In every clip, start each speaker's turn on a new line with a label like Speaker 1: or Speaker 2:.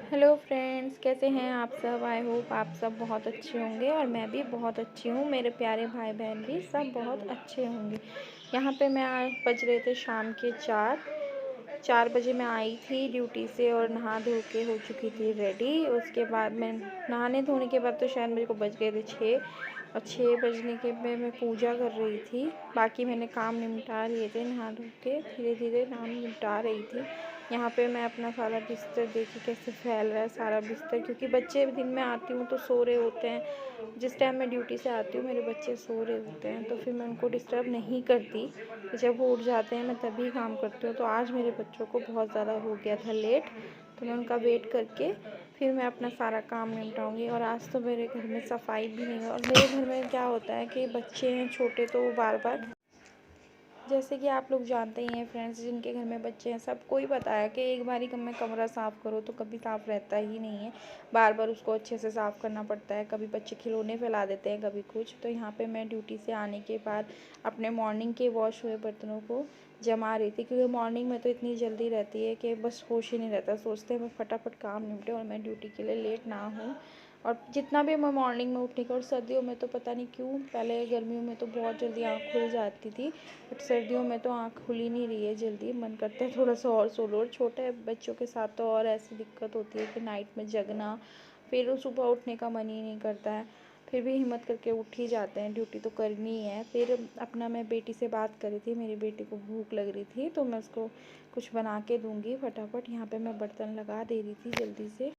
Speaker 1: Hello friends, कैसे हैं आप सब। आई होप आप सब बहुत अच्छे होंगे और मैं भी बहुत अच्छी हूँ। मेरे प्यारे भाई बहन भी सब बहुत अच्छे होंगे। यहाँ पे मैं आज बज रहे थे शाम के 4 बजे मैं आई थी ड्यूटी से और नहा धो के हो चुकी थी रेडी। उसके बाद मैं नहाने धोने के बाद तो शायद मेरे को बज गए थे 6 और 6 बजने के में मैं पूजा कर रही थी। बाकी मैंने काम निपटा लिए थे, नहा धो के धीरे धीरे काम निपटा रही थी। यहाँ पे मैं अपना सारा बिस्तर देखी कैसे फैल रहा है सारा बिस्तर, क्योंकि बच्चे दिन में आती हूँ तो सो रहे होते हैं। जिस टाइम मैं ड्यूटी से आती हूँ मेरे बच्चे सो रहे होते हैं, तो फिर मैं उनको डिस्टर्ब नहीं करती। तो जब वो उठ जाते हैं मैं तभी काम करती हूँ। तो आज मेरे बच्चों को बहुत ज़्यादा हो गया था लेट, तो मैं उनका वेट करके फिर मैं अपना सारा काम निपटाऊँगी। और आज तो मेरे घर में सफाई भी नहीं है। और मेरे घर में क्या होता है कि बच्चे हैं छोटे, तो वो बार बार, जैसे कि आप लोग जानते ही हैं फ्रेंड्स, जिनके घर में बच्चे हैं सबको ही पता है कि एक बार ही में कमरा साफ़ करो तो कभी साफ़ रहता ही नहीं है। बार बार उसको अच्छे से साफ़ करना पड़ता है। कभी बच्चे खिलौने फैला देते हैं, कभी कुछ। तो यहाँ पे मैं ड्यूटी से आने के बाद अपने मॉर्निंग के वॉश हुए बर्तनों को जमा रही थी, क्योंकि मॉर्निंग में तो इतनी जल्दी रहती है कि बस होश ही नहीं रहता। सोचते हैं मैं फटाफट काम निपटे और मैं ड्यूटी के लिए लेट ना हूँ। और जितना भी मैं मॉर्निंग में उठने का, और सर्दियों में तो पता नहीं क्यों, पहले गर्मियों में तो बहुत जल्दी आँख खुल जाती थी, बट सर्दियों में तो आँख खुल ही नहीं रही है जल्दी। मन करता है थोड़ा सा और सो लो। और छोटे बच्चों के साथ तो और ऐसी दिक्कत होती है कि नाइट में जगना, फिर सुबह उठने का मन ही नहीं करता है। फिर भी हिम्मत करके उठ ही जाते हैं, ड्यूटी तो करनी ही है। फिर अपना मैं बेटी से बात कर रही थी, मेरी बेटी को भूख लग रही थी तो मैं उसको कुछ बना के दूँगी फटाफट। यहाँ पे मैं बर्तन लगा दे रही थी जल्दी से।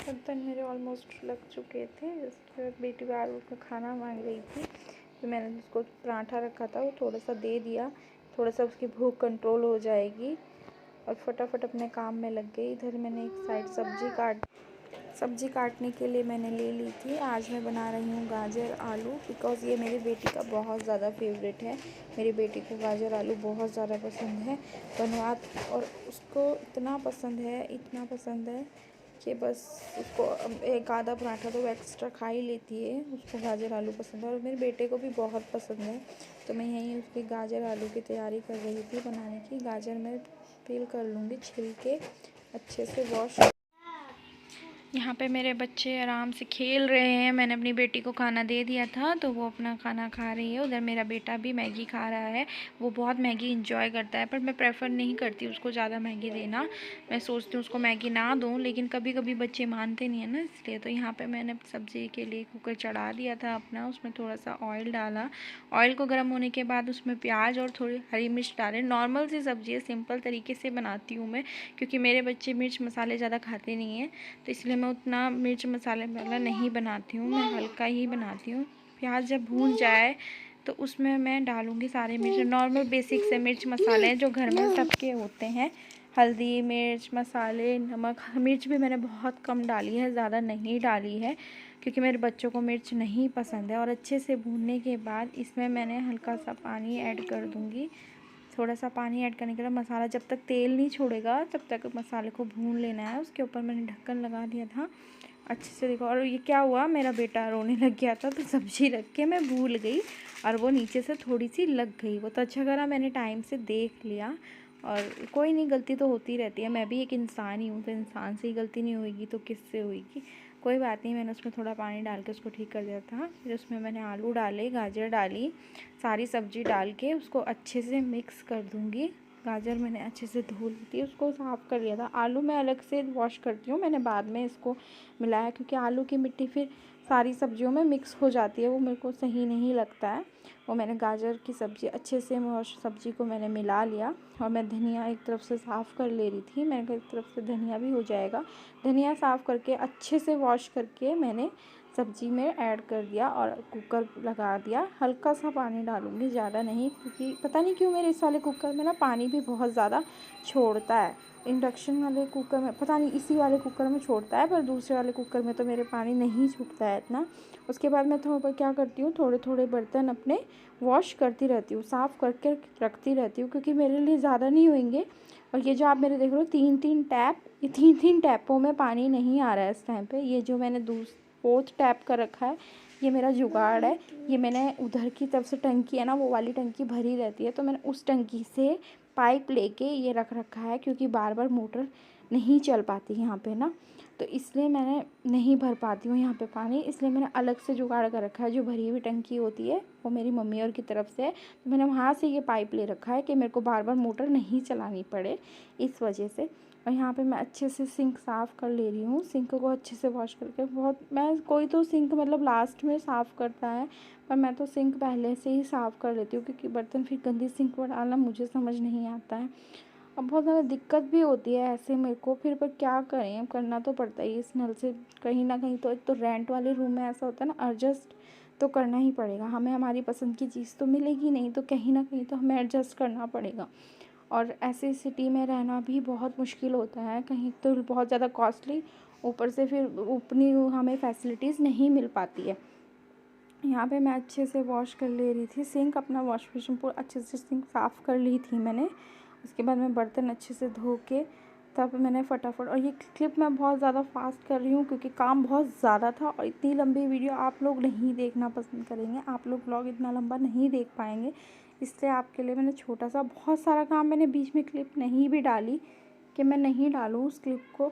Speaker 1: बर्तन मेरे ऑलमोस्ट लग चुके थे। उसके बाद बेटी बार बार खाना मांग रही थी, तो मैंने उसको पराठा रखा था वो थोड़ा सा दे दिया, थोड़ा सा उसकी भूख कंट्रोल हो जाएगी। और फटाफट अपने काम में लग गई। इधर मैंने एक साइड सब्ज़ी काटने के लिए मैंने ले ली थी। आज मैं बना रही हूँ गाजर आलू, बिकॉज़ ये मेरी बेटी का बहुत ज़्यादा फेवरेट है। मेरी बेटी को गाजर आलू बहुत ज़्यादा पसंद है बनवा, और उसको इतना पसंद है कि बस उसको एक आधा पराठा तो एक्स्ट्रा खा ही लेती है। उसको गाजर आलू पसंद है और मेरे बेटे को भी बहुत पसंद है। तो मैं यहीं उसकी गाजर आलू की तैयारी कर रही थी बनाने की। गाजर मैं पील कर लूँगी, छिल के अच्छे से वॉश। यहाँ पे मेरे बच्चे आराम से खेल रहे हैं। मैंने अपनी बेटी को खाना दे दिया था तो वो अपना खाना खा रही है। उधर मेरा बेटा भी मैगी खा रहा है। वो बहुत मैगी इंजॉय करता है, पर मैं प्रेफर नहीं करती उसको ज़्यादा मैगी देना। मैं सोचती हूँ उसको मैगी ना दूँ, लेकिन कभी कभी बच्चे मानते नहीं हैं ना, इसलिए। तो यहाँ पर मैंने सब्ज़ी के लिए कुकर चढ़ा दिया था अपना, उसमें थोड़ा सा ऑयल डाला। ऑयल को गर्म होने के बाद उसमें प्याज और थोड़ी हरी मिर्च डालें। नॉर्मल सी सब्ज़ी है, सिंपल तरीके से बनाती हूँ मैं, क्योंकि मेरे बच्चे मिर्च मसाले ज़्यादा खाते नहीं हैं, तो इसलिए मैं उतना मिर्च मसाले वाला नहीं बनाती हूँ, मैं हल्का ही बनाती हूँ। प्याज जब भून जाए तो उसमें मैं डालूँगी सारे मिर्च, नॉर्मल बेसिक से मिर्च मसाले हैं जो घर में सबके होते हैं। हल्दी, मिर्च मसाले, नमक। मिर्च भी मैंने बहुत कम डाली है, ज़्यादा नहीं डाली है, क्योंकि मेरे बच्चों को मिर्च नहीं पसंद है। और अच्छे से भूनने के बाद इसमें मैंने हल्का सा पानी ऐड कर दूँगी। थोड़ा सा पानी ऐड करने के बाद मसाला जब तक तेल नहीं छोड़ेगा तब तक मसाले को भून लेना है। उसके ऊपर मैंने ढक्कन लगा दिया था अच्छे से। देखो, और ये क्या हुआ, मेरा बेटा रोने लग गया था, तो सब्ज़ी रख के मैं भूल गई और वो नीचे से थोड़ी सी लग गई। वो तो अच्छा करा मैंने टाइम से देख लिया। और कोई नहीं, गलती तो होती रहती है, मैं भी एक इंसान ही हूँ, तो इंसान से ही गलती नहीं होगी तो किससे होगी। कोई बात नहीं। मैंने उसमें थोड़ा पानी डाल के उसको ठीक कर दिया था। फिर उसमें मैंने आलू डाले, गाजर डाली, सारी सब्ज़ी डाल के उसको अच्छे से मिक्स कर दूँगी। गाजर मैंने अच्छे से धो ली थी, उसको साफ़ कर लिया था। आलू मैं अलग से वॉश करती हूँ, मैंने बाद में इसको मिलाया, क्योंकि आलू की मिट्टी फिर सारी सब्जियों में मिक्स हो जाती है, वो मेरे को सही नहीं लगता है। वो मैंने गाजर की सब्ज़ी अच्छे से वॉश, सब्ज़ी को मैंने मिला लिया। और मैं धनिया एक तरफ से साफ़ कर ले रही थी, मैंने कहा एक तरफ से धनिया भी हो जाएगा। धनिया साफ़ करके अच्छे से वॉश करके मैंने सब्ज़ी में ऐड कर दिया और कुकर लगा दिया। हल्का सा पानी डालूँगी, ज़्यादा नहीं, क्योंकि पता नहीं क्यों मेरे इस वाले कुकर में ना पानी भी बहुत ज़्यादा छोड़ता है। इंडक्शन वाले कुकर में पता नहीं, इसी वाले कुकर में छोड़ता है, पर दूसरे वाले कुकर में तो मेरे पानी नहीं छूटता है इतना। उसके बाद मैं थोड़ा क्या करती हूँ, थोड़े थोड़े बर्तन अपने वॉश करती रहती हूँ, साफ़ करके रखती रहती हूँ, क्योंकि मेरे लिए ज़्यादा नहीं होंगे। और ये जो आप मेरे देख रहे हो 3-3 टैप, ये 3-3 टैपों में पानी नहीं आ रहा है इस टाइम पे। ये जो मैंने 4th टैप का रखा है, ये मेरा जुगाड़ है। ये मैंने उधर की तरफ से टंकी है ना, वो वाली टंकी भरी रहती है, तो मैंने उस टंकी से पाइप लेके ये रख रखा है, क्योंकि बार बार मोटर नहीं चल पाती यहाँ पे ना, तो इसलिए मैंने नहीं भर पाती हूँ यहाँ पे पानी, इसलिए मैंने अलग से जुगाड़ कर रखा है। जो भरी हुई टंकी होती है वो मेरी मम्मी और की तरफ से है, तो मैंने वहाँ से ये पाइप ले रखा है कि मेरे को बार बार मोटर नहीं चलानी पड़े, इस वजह से। और यहाँ पे मैं अच्छे से सिंक साफ़ कर ले रही हूँ। सिंक को अच्छे से वॉश करके, बहुत मैं कोई तो सिंक मतलब लास्ट में साफ़ करता है, पर मैं तो सिंक पहले से ही साफ़ कर लेती हूँ, क्योंकि बर्तन फिर गंदी सिंक में डालना मुझे समझ नहीं आता है। अब बहुत ज़्यादा दिक्कत भी होती है ऐसे मेरे को, फिर पर क्या करें, अब करना तो पड़ता ही है इस नल से कहीं ना कहीं। तो एक तो रेंट वाले रूम में ऐसा होता है ना, एडजस्ट तो करना ही पड़ेगा हमें, हमारी पसंद की चीज़ तो मिलेगी नहीं, तो कहीं ना कहीं तो हमें एडजस्ट करना पड़ेगा। और ऐसी सिटी में रहना भी बहुत मुश्किल होता है, कहीं तो बहुत ज़्यादा कॉस्टली, ऊपर से फिर उतनी हमें फैसिलिटीज़ नहीं मिल पाती है। यहाँ पे मैं अच्छे से वॉश कर ले रही थी सिंक, अपना वॉश बेसिन पूरा अच्छे से सिंक साफ़ कर ली थी मैंने। उसके बाद मैं बर्तन अच्छे से धो के तब मैंने फटाफट, और ये क्लिप मैं बहुत ज़्यादा फास्ट कर रही हूँ क्योंकि काम बहुत ज़्यादा था, और इतनी लंबी वीडियो आप लोग नहीं देखना पसंद करेंगे, आप लोग व्लॉग इतना लंबा नहीं देख पाएंगे, इसलिए आपके लिए मैंने छोटा सा, बहुत सारा काम मैंने बीच में क्लिप नहीं भी डाली कि मैं नहीं डालूँ उस क्लिप को,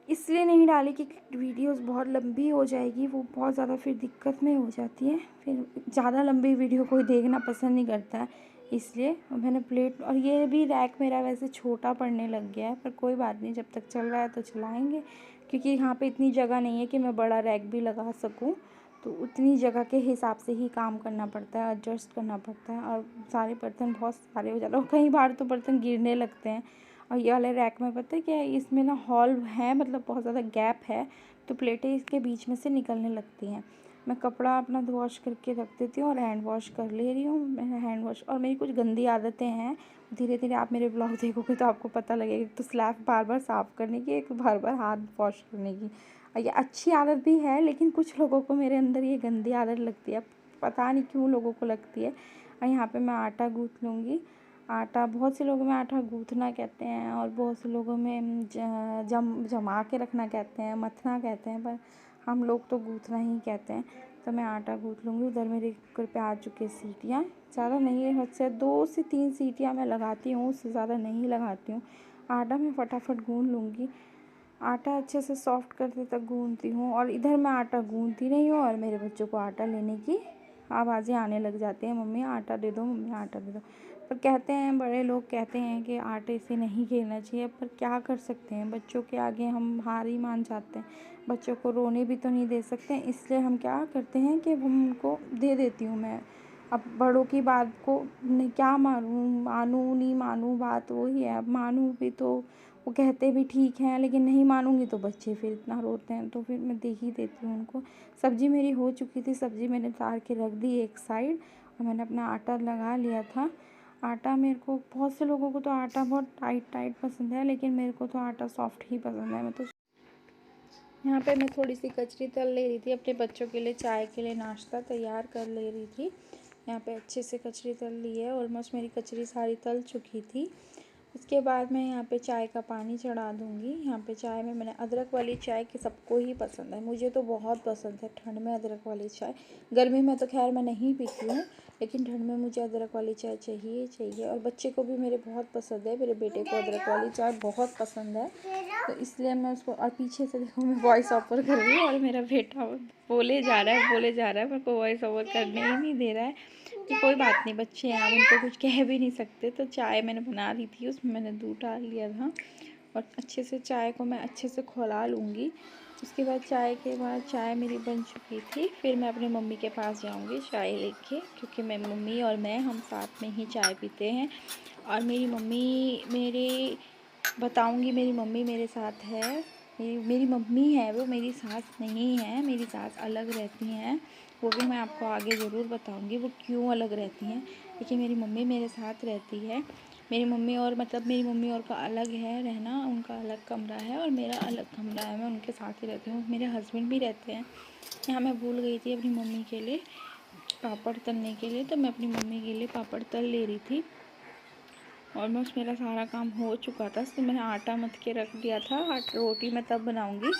Speaker 1: इसलिए नहीं डाली कि वीडियोस बहुत लंबी हो जाएगी, वो बहुत ज़्यादा फिर दिक्कत में हो जाती है, फिर ज़्यादा लंबी वीडियो कोई देखना पसंद नहीं करता है, इसलिए मैंने प्लेट। और ये भी रैक मेरा वैसे छोटा पड़ने लग गया है, पर कोई बात नहीं, जब तक चल रहा है तो चलाएंगे, क्योंकि यहाँ पे इतनी जगह नहीं है कि मैं बड़ा रैक भी लगा सकूँ, तो उतनी जगह के हिसाब से ही काम करना पड़ता है, एडजस्ट करना पड़ता है। और सारे बर्तन बहुत सारे हो जाते हैं, और कई बार तो बर्तन गिरने लगते हैं। और ये वाले रैक में पता है क्या है, इसमें ना हॉल है, मतलब बहुत ज़्यादा गैप है, तो प्लेटें इसके बीच में से निकलने लगती हैं। मैं कपड़ा अपना वॉश करके रख देती हूँ और हैंड वॉश कर ले रही हूँ। मैं हैंड वॉश, और मेरी कुछ गंदी आदतें हैं, धीरे धीरे आप मेरे ब्लॉग देखोगे तो आपको पता लगेगा। तो स्लैब बार बार साफ़ करने की, एक बार बार हाथ वॉश करने की, और ये अच्छी आदत भी है, लेकिन कुछ लोगों को मेरे अंदर ये गंदी आदत लगती है, पता नहीं क्यों लोगों को लगती है। और यहाँ पे मैं आटा गूँथ लूँगी। आटा, बहुत से लोगों में आटा गूँथना कहते हैं, और बहुत से लोगों में जमा के रखना कहते हैं, मथना कहते हैं, पर हम लोग तो गूँथना ही कहते हैं। तो मैं आटा गूँथ लूँगी। उधर मेरे कुकर पे आ चुके सीटियाँ, ज़्यादा नहीं है, हद से 2 से 3 सीटियाँ मैं लगाती हूँ, उससे ज़्यादा नहीं लगाती हूँ। आटा मैं फटाफट गूँथ लूँगी, आटा अच्छे से सॉफ्ट करते तक गूँथती हूँ। और इधर मैं आटा गूँथती नहीं हूँ, और मेरे बच्चों को आटा लेने की आवाज़ें आने लग जाती हैं, मम्मी आटा दे दो, मम्मी आटा दे दो। पर कहते हैं, बड़े लोग कहते हैं कि आटे से नहीं खेलना चाहिए, पर क्या कर सकते हैं, बच्चों के आगे हम हार ही मान जाते हैं, बच्चों को रोने भी तो नहीं दे सकते, इसलिए हम क्या करते हैं कि हम उनको दे देती हूँ मैं। अब बड़ों की बात को क्या मानूँ, मानूँ नहीं मानूँ, बात वही है, अब मानूँ भी तो वो कहते भी ठीक हैं, लेकिन नहीं मानूँगी तो बच्चे फिर इतना रोते हैं, तो फिर मैं दे ही देती हूँ उनको। सब्ज़ी मेरी हो चुकी थी, सब्ज़ी मैंने उतार के रख दी एक साइड, और मैंने अपना आटा लगा लिया था। आटा मेरे को, बहुत से लोगों को तो आटा बहुत टाइट टाइट पसंद है, लेकिन मेरे को तो आटा सॉफ्ट ही पसंद है। मैं तो यहाँ पे मैं थोड़ी सी कचरी तल ले रही थी, अपने बच्चों के लिए चाय के लिए नाश्ता तैयार कर ले रही थी। यहाँ पे अच्छे से कचरी तल ली है, ऑलमोस्ट मेरी कचरी सारी तल चुकी थी। उसके बाद मैं यहाँ पे चाय का पानी चढ़ा दूँगी। यहाँ पे चाय में मैंने अदरक वाली चाय, कि सबको ही पसंद है, मुझे तो बहुत पसंद है ठंड में अदरक वाली चाय। गर्मी में तो खैर मैं नहीं पीती हूँ, लेकिन ठंड में मुझे अदरक वाली चाय चाहिए चाहिए। और बच्चे को भी मेरे बहुत पसंद है, मेरे बेटे को अदरक वाली चाय बहुत पसंद है, तो इसलिए मैं उसको। और पीछे से देखो मैं वॉइस ओवर कर रही हूँ, और मेरा बेटा बोले जा रहा है, मेरे को वॉइस ओवर करने ही नहीं दे रहा है। कि कोई बात नहीं, बच्चे हैं, आप उनको कुछ कह भी नहीं सकते। तो चाय मैंने बना ली थी, उसमें मैंने दूध डाल लिया था, और अच्छे से चाय को मैं अच्छे से खौला लूँगी। उसके बाद चाय के बाद, चाय मेरी बन चुकी थी, फिर मैं अपनी मम्मी के पास जाऊँगी चाय लेके, क्योंकि मैं, मम्मी और मैं, हम साथ में ही चाय पीते हैं। और मेरी मम्मी बताऊँगी, मेरी मम्मी मेरे साथ है, मेरी मम्मी है वो, मेरी सास नहीं है, मेरी सास अलग रहती हैं, वो भी मैं आपको आगे ज़रूर बताऊंगी वो क्यों अलग रहती हैं, लेकिन मेरी मम्मी मेरे साथ रहती है। मेरी मम्मी और का अलग है रहना, उनका अलग कमरा है और मेरा अलग कमरा है, मैं उनके साथ ही रहती हूँ। मेरे हस्बैंड भी रहते हैं यहाँ। मैं भूल गई थी अपनी मम्मी के लिए पापड़ तलने के लिए, तो मैं अपनी मम्मी के लिए पापड़ तल ले रही थी। ऑलमोस्ट मेरा सारा काम हो चुका था, तो मैंने आटा मथ के रख दिया था। रोटी मैं तब बनाऊंगी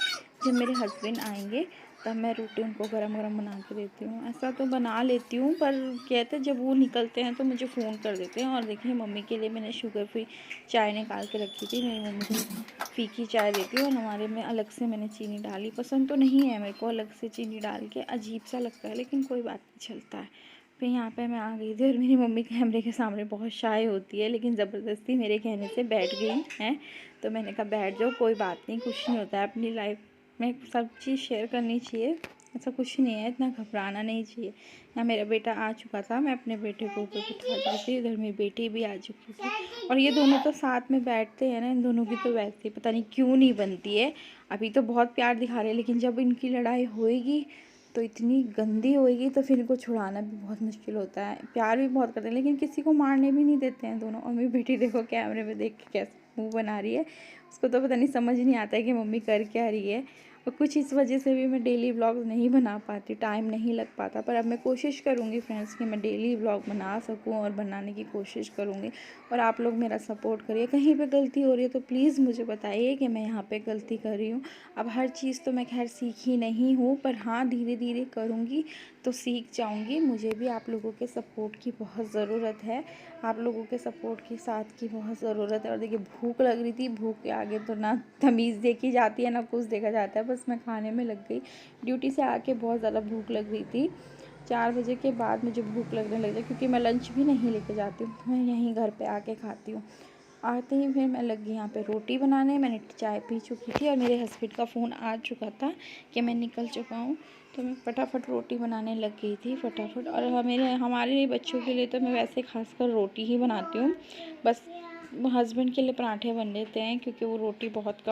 Speaker 1: जब मेरे हस्बैंड आएंगे, तब मैं रोटी उनको गरम गरम बना के देती हूँ। ऐसा तो बना लेती हूँ, पर कहते हैं जब वो निकलते हैं तो मुझे फ़ोन कर देते हैं। और देखिए मम्मी के लिए मैंने शुगर फ्री चाय निकाल के रखी थी। मेरी मम्मी को फीकी चाय देती है और हमारे में अलग से मैंने चीनी डाली। पसंद तो नहीं है मेरे को अलग से चीनी डाल के, अजीब सा लगता है, लेकिन कोई बात नहीं, चलता है। फिर यहाँ पे मैं आ गई थी और मेरी मम्मी कैमरे के सामने बहुत शाय होती है, लेकिन ज़बरदस्ती मेरे कहने से बैठ गई हैं। तो मैंने कहा बैठ जाओ, कोई बात नहीं, कुछ नहीं होता है, अपनी लाइफ में सब चीज़ शेयर करनी चाहिए, ऐसा कुछ नहीं है, इतना घबराना नहीं चाहिए। यहाँ मेरा बेटा आ चुका था, मैं अपने बेटे को ऊपर बिठा दी थी, इधर मेरी बेटी भी आ चुकी थी। और ये दोनों तो साथ में बैठते हैं ना, इन दोनों की तो वैसे पता नहीं क्यों नहीं बनती है। अभी तो बहुत प्यार दिखा रहे हैं, लेकिन जब इनकी लड़ाई होएगी तो इतनी गंदी होएगी तो फिर इनको छुड़ाना भी बहुत मुश्किल होता है। प्यार भी बहुत करते हैं, लेकिन किसी को मारने भी नहीं देते हैं दोनों। और मेरी बेटी देखो कैमरे में देख के कैसे मुँह बना रही है, उसको तो पता नहीं समझ नहीं आता है कि मम्मी कर क्या रही है। और कुछ इस वजह से भी मैं डेली व्लॉग नहीं बना पाती, टाइम नहीं लग पाता। पर अब मैं कोशिश करूँगी फ्रेंड्स कि मैं डेली व्लॉग बना सकूँ और बनाने की कोशिश करूँगी। और आप लोग मेरा सपोर्ट करिए। कहीं पे गलती हो रही है तो प्लीज़ मुझे बताइए कि मैं यहाँ पे गलती कर रही हूँ। अब हर चीज़ तो मैं खैर सीखी नहीं हूँ, पर हाँ धीरे धीरे करूँगी तो सीख जाऊँगी। मुझे भी आप लोगों के सपोर्ट की बहुत ज़रूरत है, आप लोगों के सपोर्ट के साथ की बहुत ज़रूरत है। और देखिए भूख लग रही थी, भूख के आगे तो ना तमीज़ देखी जाती है ना कुछ देखा जाता है, बस मैं खाने में लग गई। ड्यूटी से आके बहुत ज़्यादा भूख लग रही थी, 4 बजे के बाद मुझे भूख लगने लग जाए, क्योंकि मैं लंच भी नहीं लेके जाती हूँ, मैं यहीं घर पे आके खाती हूँ। आते ही फिर मैं लग गई यहाँ पे रोटी बनाने। मैंने चाय पी चुकी थी और मेरे हस्बैंड का फ़ोन आ चुका था कि मैं निकल चुका हूँ, तो मैं फटाफट रोटी बनाने लग गई थी फटाफट। और हमारे बच्चों के लिए तो मैं वैसे खासकर रोटी ही बनाती हूँ। बस हस्बैंड के लिए पराठे बन लेते हैं, क्योंकि वो रोटी बहुत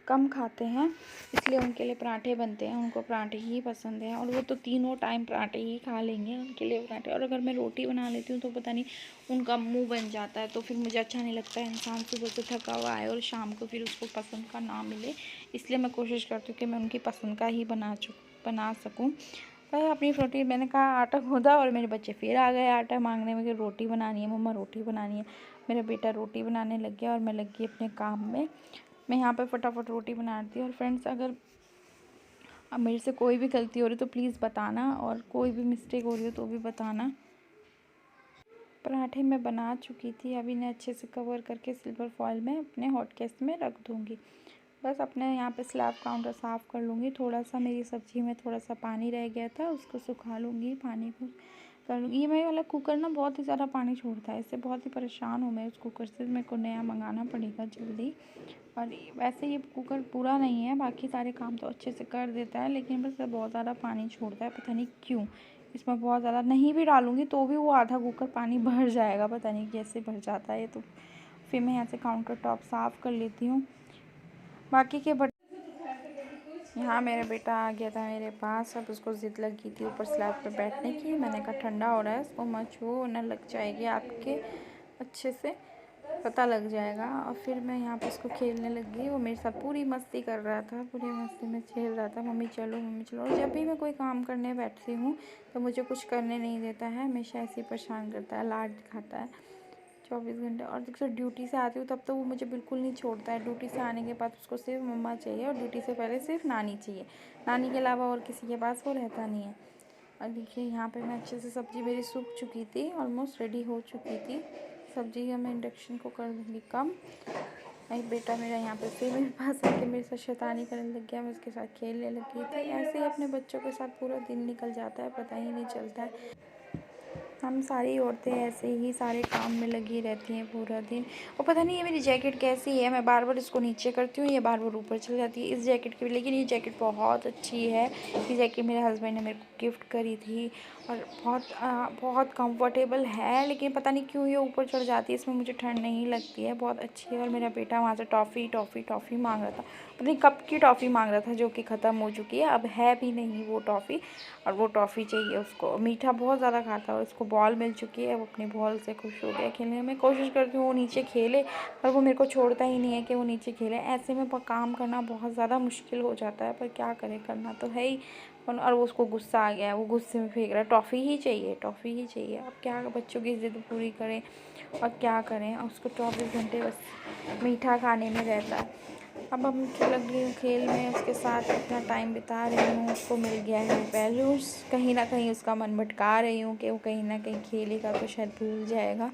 Speaker 1: कम खाते हैं, इसलिए उनके लिए पराठे बनते हैं, उनको पराठे ही पसंद हैं। और वो तो तीनों टाइम पराठे ही खा लेंगे, उनके लिए पराठे। और अगर मैं रोटी बना लेती हूँ तो पता नहीं उनका मुंह बन जाता है, तो फिर मुझे अच्छा नहीं लगता है। इंसान सुबह से थका हुआ आए और शाम को फिर उसको पसंद का ना मिले, इसलिए मैं कोशिश करती हूँ कि मैं उनकी पसंद का ही बना सकूँ। पर अपनी रोटी मैंने कहा आटा गूँधा और मेरे बच्चे फिर आ गए आटा मांगने में कि रोटी बनानी है मम्मा, रोटी बनानी है। मेरा बेटा रोटी बनाने लग गया और मैं लग गई अपने काम में। मैं यहाँ पे फटाफट रोटी बनाती हूँ। और फ्रेंड्स अगर अब मेरे से कोई भी गलती हो रही तो प्लीज़ बताना, और कोई भी मिस्टेक हो रही हो तो भी बताना। पराठे मैं बना चुकी थी, अभी इन्हें अच्छे से कवर करके सिल्वर फॉइल में अपने हॉट केस में रख दूँगी। बस अपने यहाँ पे स्लैब काउंटर साफ़ कर लूँगी। थोड़ा सा मेरी सब्ज़ी में थोड़ा सा पानी रह गया था, उसको सुखा लूँगी, पानी को कर लूँगी। ये मेरे वाला कुकर ना बहुत ही ज़्यादा पानी छोड़ता है, इससे बहुत ही परेशान हूँ मैं उस कुकर से। मेरे को नया मंगाना पड़ेगा जल्दी। और वैसे ये कुकर बुरा नहीं है, बाकी सारे काम तो अच्छे से कर देता है, लेकिन बस बहुत ज़्यादा पानी छोड़ता है, पता नहीं क्यों। इसमें बहुत ज़्यादा नहीं भी डालूँगी तो भी वो आधा कुकर पानी भर जाएगा, पता नहीं कैसे भर जाता है ये तो। फिर मैं यहाँ से काउंटर टॉप साफ़ कर लेती हूँ। बाकी के यहाँ मेरा बेटा आ गया था मेरे पास, अब उसको ज़िद लगी थी ऊपर स्लैब पे बैठने की। मैंने कहा ठंडा हो रहा है, इसको मत छुओ वरना लग जाएगी आपके, अच्छे से पता लग जाएगा। और फिर मैं यहाँ पे इसको खेलने लग गई। वो मेरे साथ पूरी मस्ती कर रहा था, पूरी मस्ती में खेल रहा था, मम्मी चलो मम्मी चलो। और जब भी मैं कोई काम करने बैठती हूँ तो मुझे कुछ करने नहीं देता है, हमेशा ऐसे ही परेशान करता है, लाड दिखाता है 24 घंटे। और जब ड्यूटी से आती हूँ तब तो वो मुझे बिल्कुल नहीं छोड़ता है। ड्यूटी से आने के बाद उसको सिर्फ मम्मा चाहिए, और ड्यूटी से पहले सिर्फ नानी चाहिए, नानी के अलावा और किसी के पास वो रहता नहीं है। और देखिए यहाँ पे मैं अच्छे से सब्ज़ी मेरी सूख चुकी थी, ऑलमोस्ट रेडी हो चुकी थी सब्ज़ी। मैं इंडक्शन को कर दूँगी कम। नहीं बेटा मेरा यहाँ पे फिर मेरे पास आके मेरे साथ शैतानी करने लग गया, मैं उसके साथ खेलने लग गई थी। ऐसे ही अपने बच्चों के साथ पूरा दिन निकल जाता है, पता ही नहीं चलता है। हम सारी औरतें ऐसे ही सारे काम में लगी रहती हैं पूरा दिन। और पता नहीं ये मेरी जैकेट कैसी है, मैं बार बार इसको नीचे करती हूँ, ये बार बार ऊपर चली जाती है इस जैकेट की। लेकिन ये जैकेट बहुत अच्छी है, ये जैकेट मेरे हस्बैंड ने मेरे को गिफ्ट करी थी और बहुत कंफर्टेबल है। लेकिन पता नहीं क्यों ये ऊपर चढ़ जाती है, इसमें मुझे ठंड नहीं लगती है, बहुत अच्छी है। और मेरा बेटा वहाँ से टॉफ़ी मांग रहा था, पता नहीं कब की टॉफ़ी मांग रहा था, जो कि ख़त्म हो चुकी है, अब है भी नहीं वो टॉफ़ी। और वो टॉफ़ी चाहिए उसको, मीठा बहुत ज़्यादा खाता है। और उसको बॉल मिल चुकी है, वो अपनी बॉल से खुश हो गया खेलने में। कोशिश करती हूँ वो नीचे खेले, पर वो मेरे को छोड़ता ही नहीं है कि वो नीचे खेले। ऐसे में काम करना बहुत ज़्यादा मुश्किल हो जाता है, पर क्या करें, करना तो है ही। और वो उसको गुस्सा आ गया है, वो गुस्से में फेंक रहा है, टॉफ़ी ही चाहिए, टॉफ़ी ही चाहिए। अब क्या बच्चों की ज़िद पूरी करें और क्या करें, उसको 24 घंटे बस मीठा खाने में रहता है। अब हम लग रही हूँ खेल में, उसके साथ अपना टाइम बिता रही हूँ। उसको मिल गया है बैलून्स, कहीं ना कहीं उसका मन भटका रही हूँ कि वो कहीं ना कहीं खेलेगा तो शायद भूल जाएगा।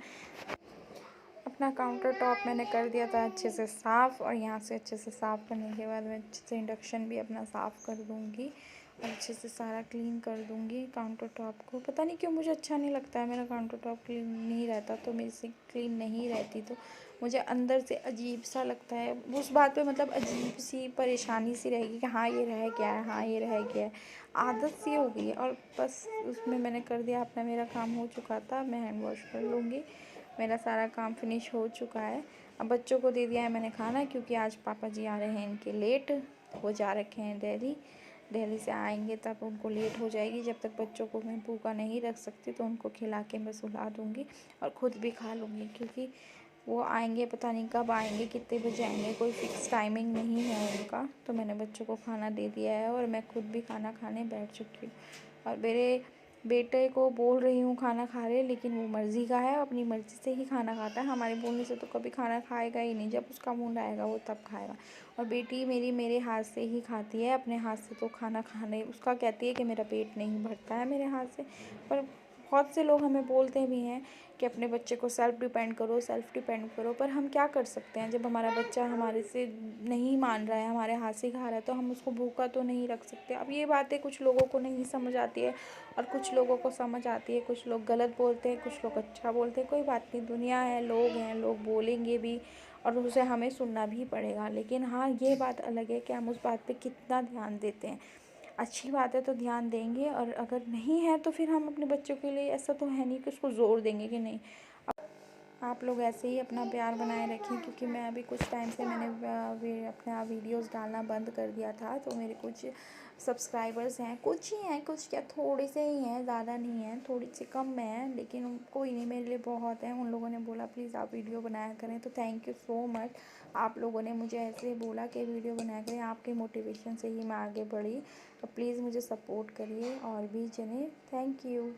Speaker 1: अपना काउंटर टॉप मैंने कर दिया था अच्छे से साफ़, और यहाँ से अच्छे से साफ़ करने के बाद मैं अच्छे से इंडक्शन भी अपना साफ़ कर दूँगी और अच्छे से सारा क्लीन कर दूँगी काउंटर टॉप को। पता नहीं क्यों मुझे अच्छा नहीं लगता है मेरा काउंटर टॉप क्लीन नहीं रहता, तो मेरे से क्लीन नहीं रहती तो मुझे अंदर से अजीब सा लगता है। उस बात पे मतलब अजीब सी परेशानी सी रहेगी कि हाँ ये रह गया है, हाँ ये रह गया है, आदत सी हो गई है। और बस उसमें मैंने कर दिया अपना, मेरा काम हो चुका था। मैं हैंड वॉश कर लूँगी, मेरा सारा काम फिनिश हो चुका है। अब बच्चों को दे दिया है मैंने खाना, क्योंकि आज पापा जी आ रहे हैं इनके लेट, वो जा रखे हैं दिल्ली से आएंगे तब उनको लेट हो जाएगी। जब तक बच्चों को मैं भूखा नहीं रख सकती तो उनको खिला के मैं सुला दूँगी और ख़ुद भी खा लूँगी, क्योंकि वो आएंगे पता नहीं कब आएंगे, कितने बजे आएंगे, कोई फ़िक्स टाइमिंग नहीं है उनका। तो मैंने बच्चों को खाना दे दिया है और मैं खुद भी खाना खाने बैठ चुकी हूँ। और मेरे बेटे को बोल रही हूँ खाना खा ले, लेकिन वो मर्ज़ी का है, अपनी मर्ज़ी से ही खाना खाता है। हमारे बोलने से तो कभी खाना खाएगा ही नहीं, जब उसका मूड आएगा वो तब खाएगा। और बेटी मेरी मेरे हाथ से ही खाती है, अपने हाथ से तो खाना खाने उसका कहती है कि मेरा पेट नहीं भरता है मेरे हाथ से। पर बहुत से लोग हमें बोलते भी हैं कि अपने बच्चे को सेल्फ़ डिपेंड करो, पर हम क्या कर सकते हैं जब हमारा बच्चा हमारे से नहीं मान रहा है, हमारे हाथ से खा रहा है, तो हम उसको भूखा तो नहीं रख सकते। अब ये बातें कुछ लोगों को नहीं समझ आती है और कुछ लोगों को समझ आती है। कुछ लोग गलत बोलते हैं, कुछ लोग अच्छा बोलते हैं, कोई बात नहीं, दुनिया है, लोग हैं, लोग बोलेंगे भी और उसे हमें सुनना भी पड़ेगा। लेकिन हाँ, ये बात अलग है कि हम उस बात पे कितना ध्यान देते हैं। अच्छी बात है तो ध्यान देंगे, और अगर नहीं है तो फिर हम अपने बच्चों के लिए ऐसा तो है नहीं कि उसको ज़ोर देंगे कि नहीं। आप लोग ऐसे ही अपना प्यार बनाए रखें, क्योंकि मैं अभी कुछ टाइम से मैंने अपना वीडियोस डालना बंद कर दिया था। तो मेरे कुछ सब्सक्राइबर्स हैं, कुछ ही हैं, कुछ क्या थोड़े से ही हैं, ज़्यादा नहीं हैं, थोड़ी सी कम हैं, लेकिन कोई नहीं, मेरे लिए बहुत है। उन लोगों ने बोला प्लीज़ आप वीडियो बनाया करें, तो थैंक यू सो मच। आप लोगों ने मुझे ऐसे बोला कि वीडियो बनाया करें, आपके मोटिवेशन से ही मैं आगे बढ़ी। तो प्लीज़ मुझे सपोर्ट करिए और भी जने, थैंक यू।